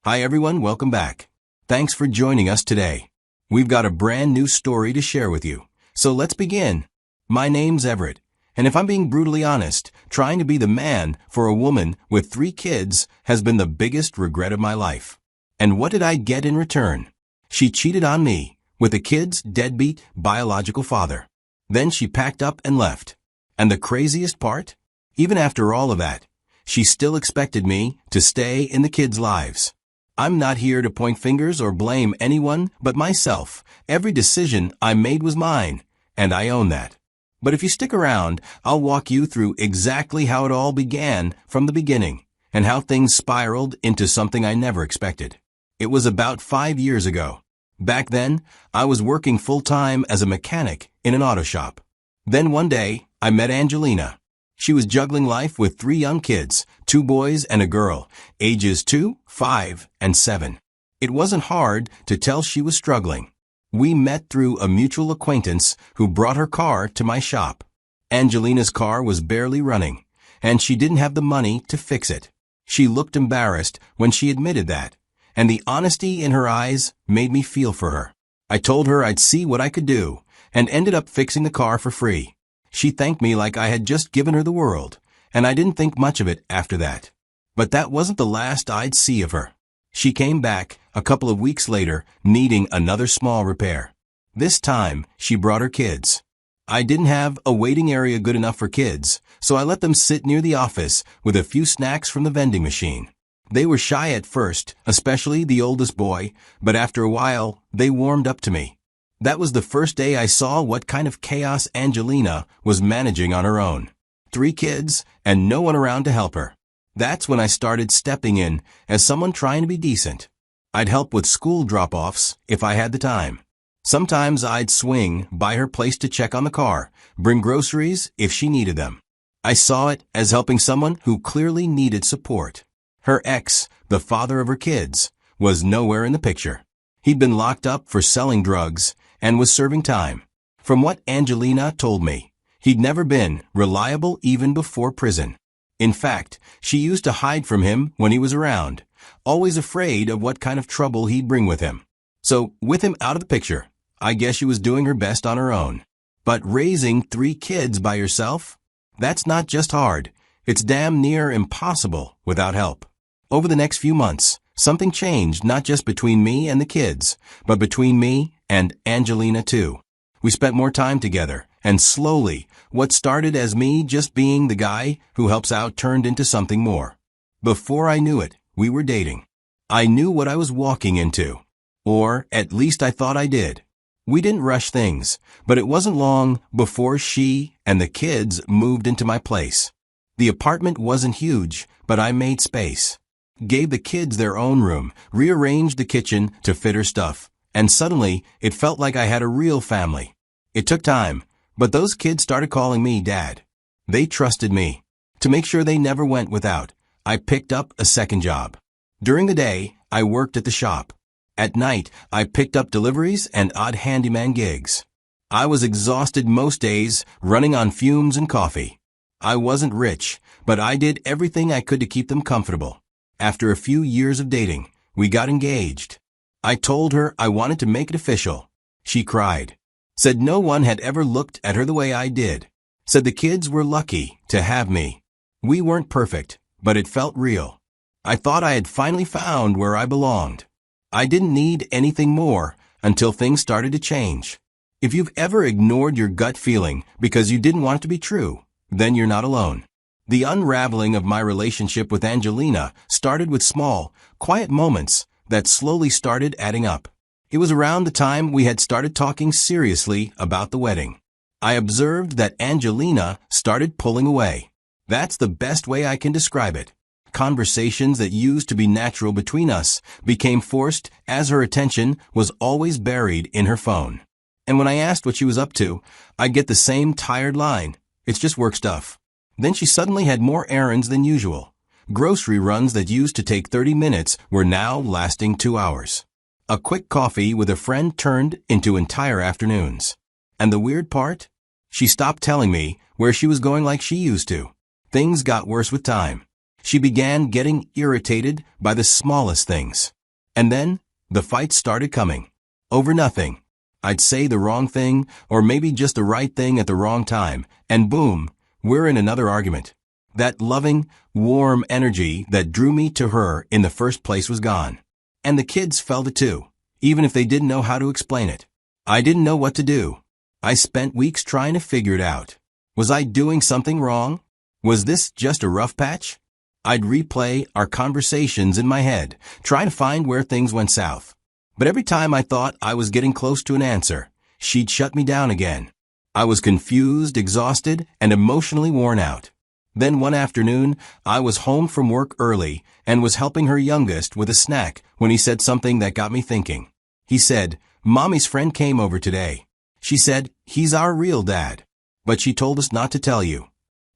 Hi everyone, welcome back. Thanks for joining us today. We've got a brand new story to share with you. So let's begin. My name's Everett, and if I'm being brutally honest, trying to be the man for a woman with 3 kids has been the biggest regret of my life. And what did I get in return? She cheated on me with the kids' deadbeat biological father. Then she packed up and left. And the craziest part? Even after all of that, she still expected me to stay in the kids' lives. I'm not here to point fingers or blame anyone but myself. Every decision I made was mine, and I own that. But if you stick around, I'll walk you through exactly how it all began from the beginning, and how things spiraled into something I never expected. It was about 5 years ago. Back then, I was working full-time as a mechanic in an auto shop. Then one day, I met Angelina. She was juggling life with 3 young kids, 2 boys and a girl, ages 2, 5, and 7. It wasn't hard to tell she was struggling. We met through a mutual acquaintance who brought her car to my shop. Angelina's car was barely running, and she didn't have the money to fix it. She looked embarrassed when she admitted that, and the honesty in her eyes made me feel for her. I told her I'd see what I could do, and ended up fixing the car for free. She thanked me like I had just given her the world, and I didn't think much of it after that. But that wasn't the last I'd see of her. She came back a couple of weeks later, needing another small repair. This time, she brought her kids. I didn't have a waiting area good enough for kids, so I let them sit near the office with a few snacks from the vending machine. They were shy at first, especially the oldest boy, but after a while, they warmed up to me. That was the first day I saw what kind of chaos Angelina was managing on her own. 3 kids, and no one around to help her. That's when I started stepping in as someone trying to be decent. I'd help with school drop-offs if I had the time. Sometimes I'd swing by her place to check on the car, bring groceries if she needed them. I saw it as helping someone who clearly needed support. Her ex, the father of her kids, was nowhere in the picture. He'd been locked up for selling drugs and was serving time. From what Angelina told me, he'd never been reliable even before prison. In fact, she used to hide from him when he was around, always afraid of what kind of trouble he'd bring with him. So, with him out of the picture, I guess she was doing her best on her own. But raising 3 kids by yourself? That's not just hard, it's damn near impossible without help. Over the next few months, something changed not just between me and the kids, but between me and Angelina too. We spent more time together, and slowly, what started as me just being the guy who helps out turned into something more. Before I knew it, we were dating. I knew what I was walking into. Or, at least I thought I did. We didn't rush things, but it wasn't long before she and the kids moved into my place. The apartment wasn't huge, but I made space. Gave the kids their own room, rearranged the kitchen to fit her stuff, and suddenly it felt like I had a real family. It took time, but those kids started calling me Dad. They trusted me. To make sure they never went without, I picked up a second job. During the day, I worked at the shop. At night, I picked up deliveries and odd handyman gigs. I was exhausted most days, running on fumes and coffee. I wasn't rich, but I did everything I could to keep them comfortable. After a few years of dating, we got engaged. I told her I wanted to make it official. She cried. Said no one had ever looked at her the way I did. Said the kids were lucky to have me. We weren't perfect, but it felt real. I thought I had finally found where I belonged. I didn't need anything more until things started to change. If you've ever ignored your gut feeling because you didn't want it to be true, then you're not alone. The unraveling of my relationship with Angelina started with small, quiet moments that slowly started adding up. It was around the time we had started talking seriously about the wedding. I observed that Angelina started pulling away. That's the best way I can describe it. Conversations that used to be natural between us became forced as her attention was always buried in her phone. And when I asked what she was up to, I'd get the same tired line. It's just work stuff. Then she suddenly had more errands than usual. Grocery runs that used to take 30 minutes were now lasting 2 hours. A quick coffee with a friend turned into entire afternoons. And the weird part? She stopped telling me where she was going like she used to. Things got worse with time. She began getting irritated by the smallest things. And then, the fights started coming. Over nothing. I'd say the wrong thing, or maybe just the right thing at the wrong time, and boom, we're in another argument. That loving, warm energy that drew me to her in the first place was gone. And the kids felt it too, even if they didn't know how to explain it. I didn't know what to do. I spent weeks trying to figure it out. Was I doing something wrong? Was this just a rough patch? I'd replay our conversations in my head, trying to find where things went south. But every time I thought I was getting close to an answer, she'd shut me down again. I was confused, exhausted, and emotionally worn out. Then one afternoon, I was home from work early and was helping her youngest with a snack when he said something that got me thinking. He said, "Mommy's friend came over today. She said, he's our real dad. But she told us not to tell you."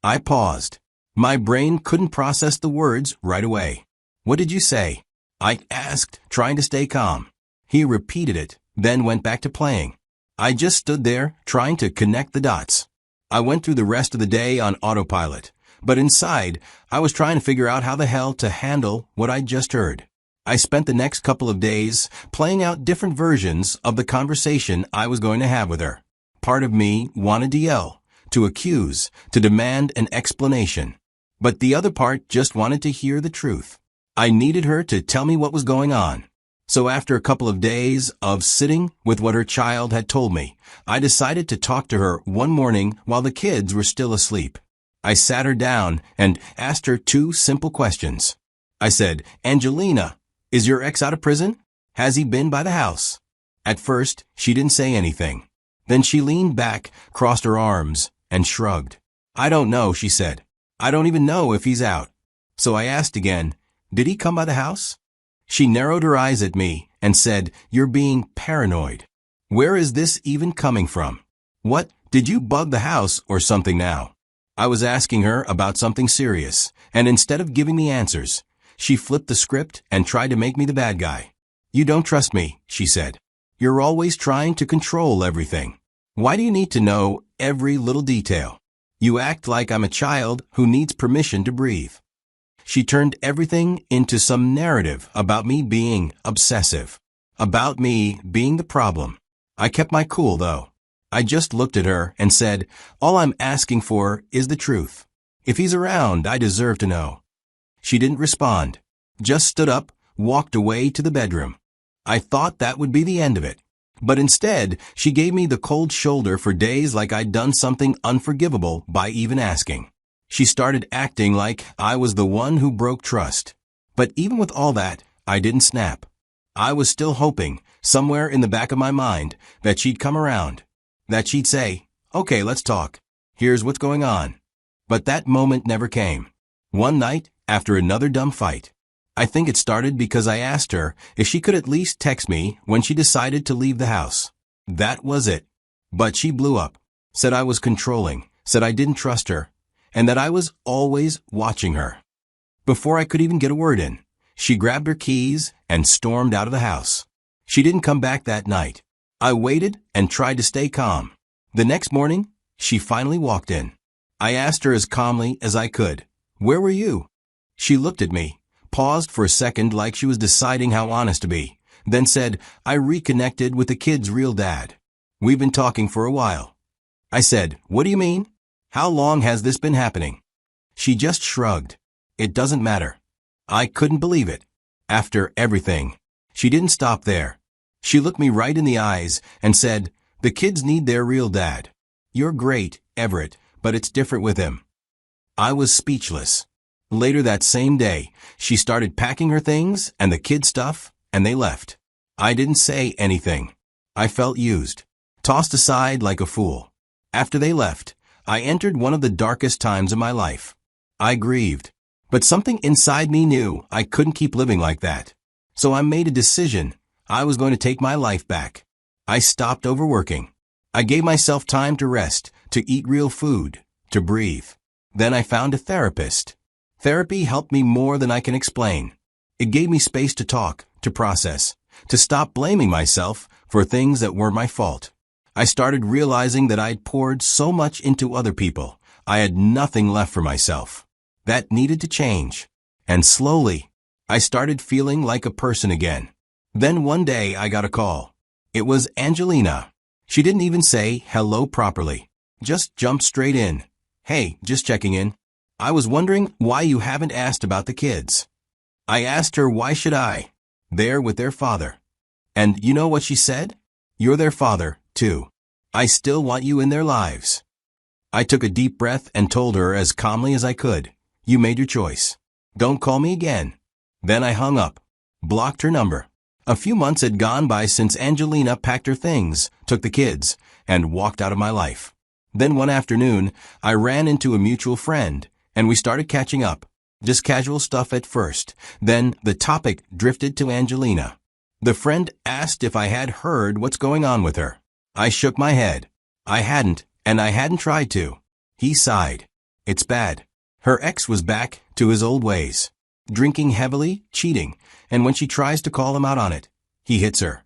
I paused. My brain couldn't process the words right away. "What did you say?" I asked, trying to stay calm. He repeated it, then went back to playing. I just stood there, trying to connect the dots. I went through the rest of the day on autopilot, but inside, I was trying to figure out how the hell to handle what I'd just heard. I spent the next couple of days playing out different versions of the conversation I was going to have with her. Part of me wanted to yell, to accuse, to demand an explanation. But the other part just wanted to hear the truth. I needed her to tell me what was going on. So after a couple of days of sitting with what her child had told me, I decided to talk to her one morning while the kids were still asleep. I sat her down and asked her two simple questions. I said, "Angelina, is your ex out of prison? Has he been by the house?" At first, she didn't say anything. Then she leaned back, crossed her arms, and shrugged. "I don't know," she said. "I don't even know if he's out." So I asked again, "Did he come by the house?" She narrowed her eyes at me and said, "You're being paranoid. Where is this even coming from? What, did you bug the house or something now?" I was asking her about something serious, and instead of giving me answers, she flipped the script and tried to make me the bad guy. "You don't trust me," she said. "You're always trying to control everything. Why do you need to know every little detail? You act like I'm a child who needs permission to breathe." She turned everything into some narrative about me being obsessive, about me being the problem. I kept my cool, though. I just looked at her and said, "All I'm asking for is the truth. If he's around, I deserve to know." She didn't respond, just stood up, walked away to the bedroom. I thought that would be the end of it. But instead, she gave me the cold shoulder for days like I'd done something unforgivable by even asking. She started acting like I was the one who broke trust. But even with all that, I didn't snap. I was still hoping, somewhere in the back of my mind, that she'd come around. That she'd say, "Okay, let's talk. Here's what's going on." But that moment never came. One night, after another dumb fight. I think it started because I asked her if she could at least text me when she decided to leave the house. That was it. But she blew up, said I was controlling, said I didn't trust her, and that I was always watching her. Before I could even get a word in, she grabbed her keys and stormed out of the house. She didn't come back that night. I waited and tried to stay calm. The next morning, she finally walked in. I asked her as calmly as I could, "Where were you?" She looked at me, paused for a second like she was deciding how honest to be, then said, "I reconnected with the kid's real dad. We've been talking for a while." I said, "What do you mean? How long has this been happening?" She just shrugged. "It doesn't matter." I couldn't believe it. After everything. She didn't stop there. She looked me right in the eyes and said, "The kids need their real dad. You're great, Everett, but it's different with him." I was speechless. Later that same day, she started packing her things and the kid stuff, and they left. I didn't say anything. I felt used, tossed aside like a fool. After they left, I entered one of the darkest times of my life. I grieved, but something inside me knew I couldn't keep living like that. So I made a decision. I was going to take my life back. I stopped overworking. I gave myself time to rest, to eat real food, to breathe. Then I found a therapist. Therapy helped me more than I can explain. It gave me space to talk, to process, to stop blaming myself for things that weren't my fault. I started realizing that I'd poured so much into other people, I had nothing left for myself. That needed to change. And slowly, I started feeling like a person again. Then one day I got a call. It was Angelina. She didn't even say hello properly. Just jumped straight in. Hey, just checking in. I was wondering why you haven't asked about the kids. I asked her why should I? They're with their father. And you know what she said? You're their father, too. I still want you in their lives. I took a deep breath and told her as calmly as I could, you made your choice. Don't call me again. Then I hung up. Blocked her number. A few months had gone by since Angelina packed her things, took the kids, and walked out of my life. Then one afternoon, I ran into a mutual friend, and we started catching up. Just casual stuff at first. Then the topic drifted to Angelina. The friend asked if I had heard what's going on with her. I shook my head. I hadn't, and I hadn't tried to. He sighed. It's bad. Her ex was back to his old ways. Drinking heavily, cheating, and when she tries to call him out on it, he hits her.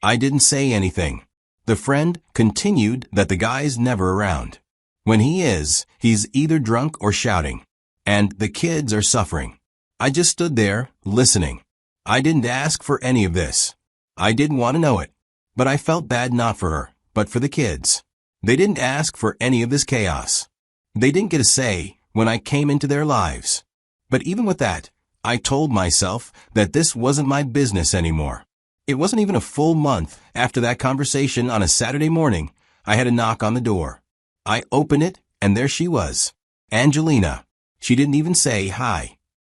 I didn't say anything. The friend continued that the guy's never around. When he is, he's either drunk or shouting. And the kids are suffering. I just stood there, listening. I didn't ask for any of this. I didn't want to know it. But I felt bad not for her, but for the kids. They didn't ask for any of this chaos. They didn't get a say when I came into their lives. But even with that, I told myself that this wasn't my business anymore. It wasn't even a full month after that conversation on a Saturday morning, I had a knock on the door. I opened it, and there she was. Angelina. She didn't even say hi.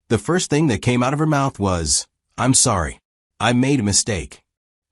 The first thing that came out of her mouth was, I'm sorry. I made a mistake.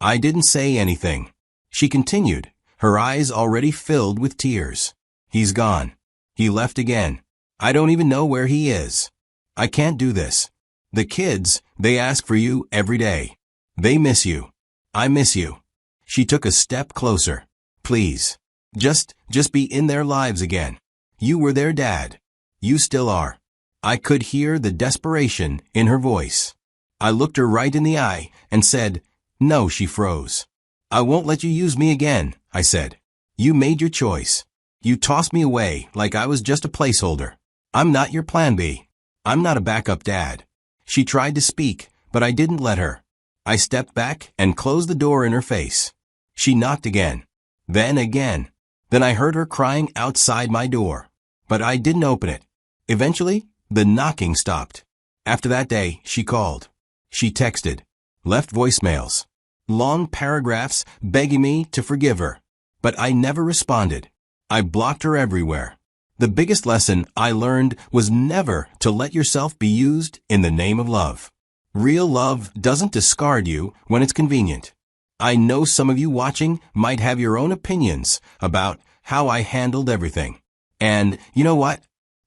I didn't say anything. She continued, her eyes already filled with tears. He's gone. He left again. I don't even know where he is. I can't do this. The kids, they ask for you every day. They miss you. I miss you. She took a step closer. Please. Just be in their lives again. You were their dad. You still are. I could hear the desperation in her voice. I looked her right in the eye and said, no, she froze. I won't let you use me again, I said. You made your choice. You tossed me away like I was just a placeholder. I'm not your plan B. I'm not a backup dad. She tried to speak, but I didn't let her. I stepped back and closed the door in her face. She knocked again. Then again. Then I heard her crying outside my door. But I didn't open it. Eventually, the knocking stopped. After that day, she called. She texted. Left voicemails. Long paragraphs begging me to forgive her. But I never responded. I blocked her everywhere. The biggest lesson I learned was never to let yourself be used in the name of love. Real love doesn't discard you when it's convenient. I know some of you watching might have your own opinions about how I handled everything. And you know what?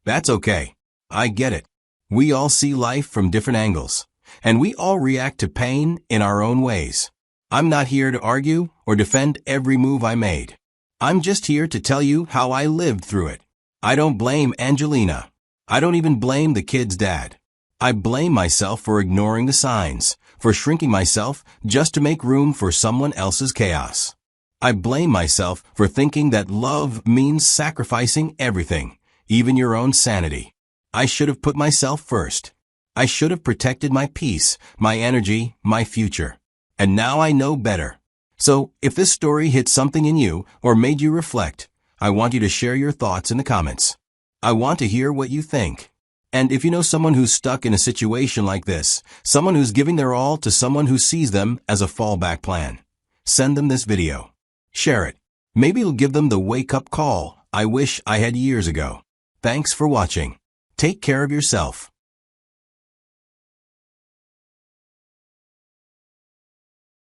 That's okay. I get it. We all see life from different angles, and we all react to pain in our own ways. I'm not here to argue or defend every move I made. I'm just here to tell you how I lived through it. I don't blame Angelina. I don't even blame the kid's dad. I blame myself for ignoring the signs, for shrinking myself just to make room for someone else's chaos. I blame myself for thinking that love means sacrificing everything, even your own sanity. I should have put myself first. I should have protected my peace, my energy, my future. And now I know better. So, if this story hit something in you or made you reflect, I want you to share your thoughts in the comments. I want to hear what you think. And if you know someone who's stuck in a situation like this, someone who's giving their all to someone who sees them as a fallback plan, send them this video. Share it. Maybe it'll give them the wake-up call I wish I had years ago. Thanks for watching. Take care of yourself.